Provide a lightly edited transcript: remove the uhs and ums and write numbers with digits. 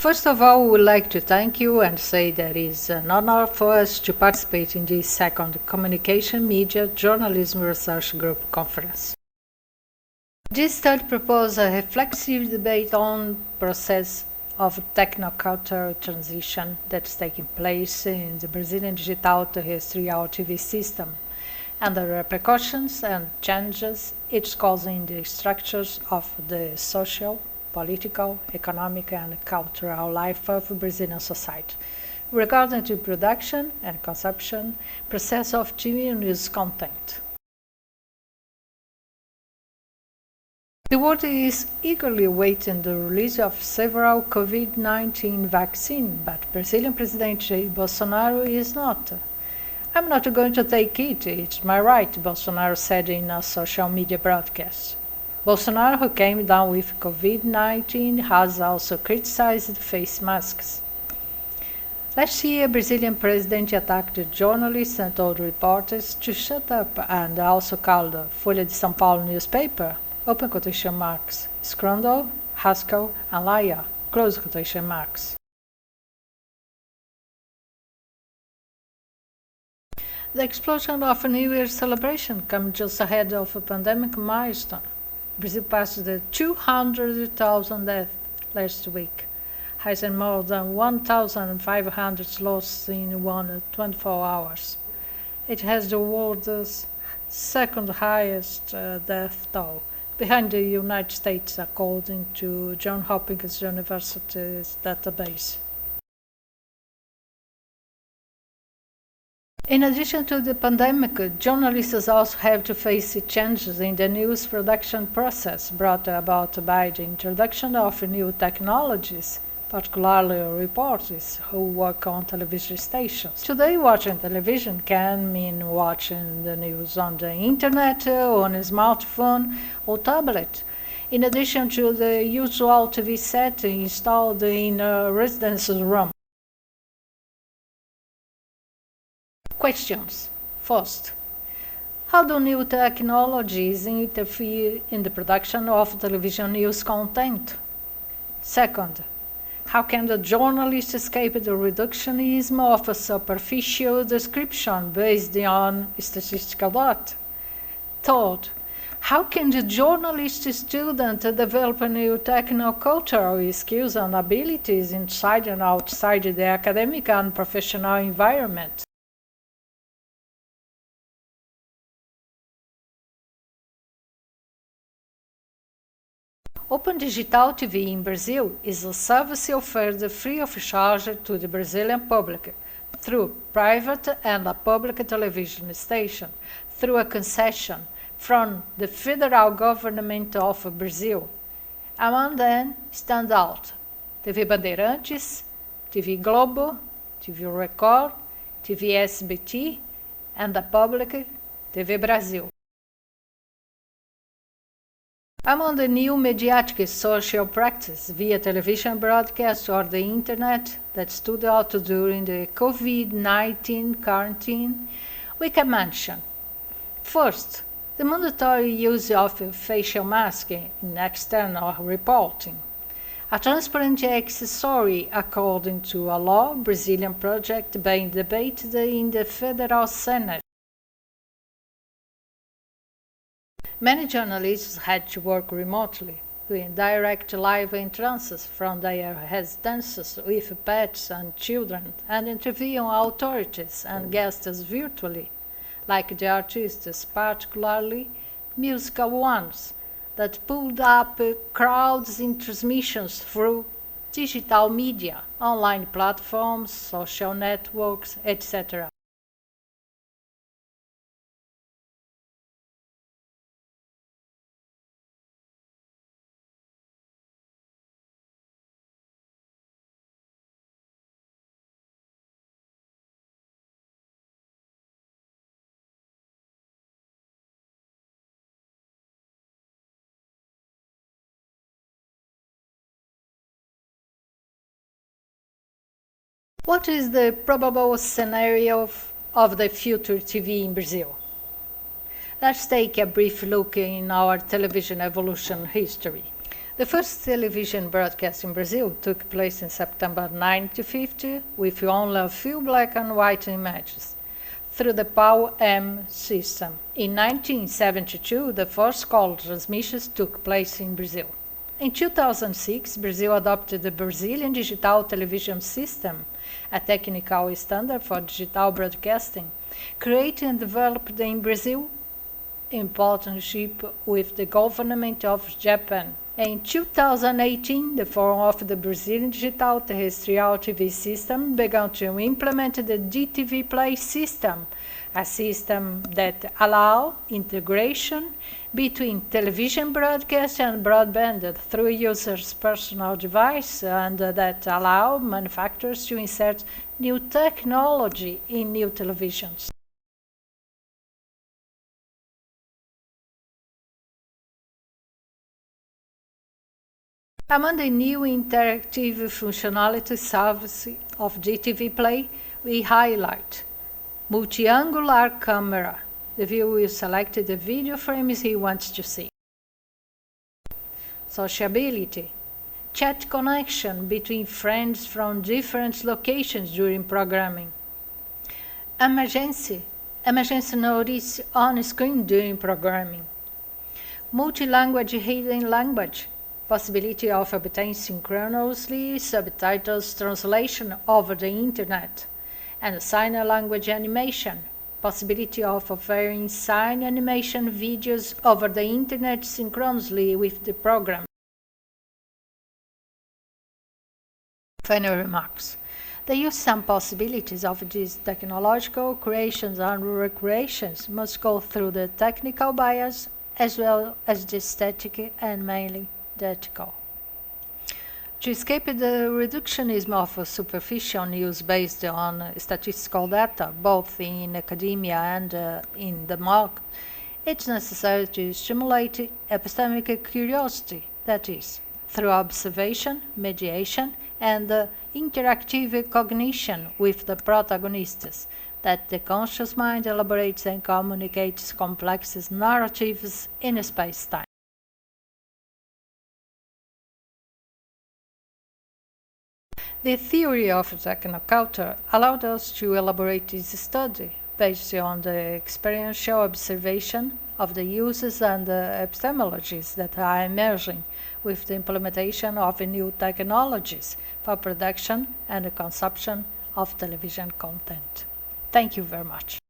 First of all, we would like to thank you and say that it is an honor for us to participate in this second Communication Media Journalism Research Group Conference. This study proposes a reflexive debate on the process of techno-cultural transition that's taking place in the Brazilian digital terrestrial TV system and the repercussions and changes it's causing in the structures of the social, political, economic, and cultural life of Brazilian society, regarding the production and consumption process of TV news content. The world is eagerly awaiting the release of several COVID-19 vaccines, but Brazilian President Jair Bolsonaro is not. I'm not going to take it, it's my right, Bolsonaro said in a social media broadcast. Bolsonaro, who came down with COVID-19, has also criticized face masks. Last year, Brazilian president attacked journalists and told reporters to shut up and also called the Folha de São Paulo newspaper, open quotation marks, scandal, rascal, and liar, close quotation marks. The explosion of a New Year celebration comes just ahead of a pandemic milestone. Brazil passed the 200,000 deaths last week, having more than 1,500 lost in 24 hours. It has the world's second highest death toll, behind the United States, according to Johns Hopkins University's database. In addition to the pandemic, journalists also have to face changes in the news production process brought about by the introduction of new technologies, particularly reporters who work on television stations. Today, watching television can mean watching the news on the internet, on a smartphone or tablet, in addition to the usual TV set installed in a residence room. Questions. First, how do new technologies interfere in the production of television news content? Second, how can the journalist escape the reductionism of a superficial description based on statistical data? Third, how can the journalist student develop new techno-cultural skills and abilities inside and outside the academic and professional environment? Open Digital TV in Brazil is a service offered free of charge to the Brazilian public through private and a public television station through a concession from the federal government of Brazil. Among them stand out TV Bandeirantes, TV Globo, TV Record, TV SBT, and the public TV Brasil. Among the new mediatic social practice via television broadcast or the internet that stood out during the COVID-19 quarantine, we can mention, first, the mandatory use of facial mask in external reporting, a transparent accessory according to a law Brazilian project being debated in the Federal Senate. Many journalists had to work remotely, doing direct live entrances from their residences with pets and children, and interviewing authorities and guests virtually, like the artists, particularly musical ones, that pulled up crowds in transmissions through digital media, online platforms, social networks, etc. What is the probable scenario of the future TV in Brazil? Let's take a brief look in our television evolution history. The first television broadcast in Brazil took place in September 1950 with only a few black and white images through the PAU-M system. In 1972, the first call transmissions took place in Brazil. In 2006, Brazil adopted the Brazilian Digital Television System, a technical standard for digital broadcasting, created and developed in Brazil in partnership with the government of Japan. In 2018, the Forum of the Brazilian Digital Terrestrial TV System began to implement the DTV Play system, a system that allows integration between television broadcast and broadband through users' personal device, and that allow manufacturers to insert new technology in new televisions. Among the new interactive functionality service of DTV Play, we highlight multi-angular camera. The viewer will select the video frames he wants to see. Sociability. Chat connection between friends from different locations during programming. Emergency. Emergency notice on screen during programming. Multi-language hidden language. Possibility of obtaining synchronously subtitles translation over the internet. And sign language animation. Possibility of offering sign animation videos over the internet synchronously with the program. Final remarks. The use and possibilities of these technological creations and recreations must go through the technical bias as well as the aesthetic and mainly the ethical. To escape the reductionism of superficial news based on statistical data, both in academia and in the market, it's necessary to stimulate epistemic curiosity, that is, through observation, mediation, and interactive cognition with the protagonists, that the conscious mind elaborates and communicates complex narratives in space-time. The theory of technoculture allowed us to elaborate this study based on the experiential observation of the uses and epistemologies that are emerging with the implementation of new technologies for production and consumption of television content. Thank you very much.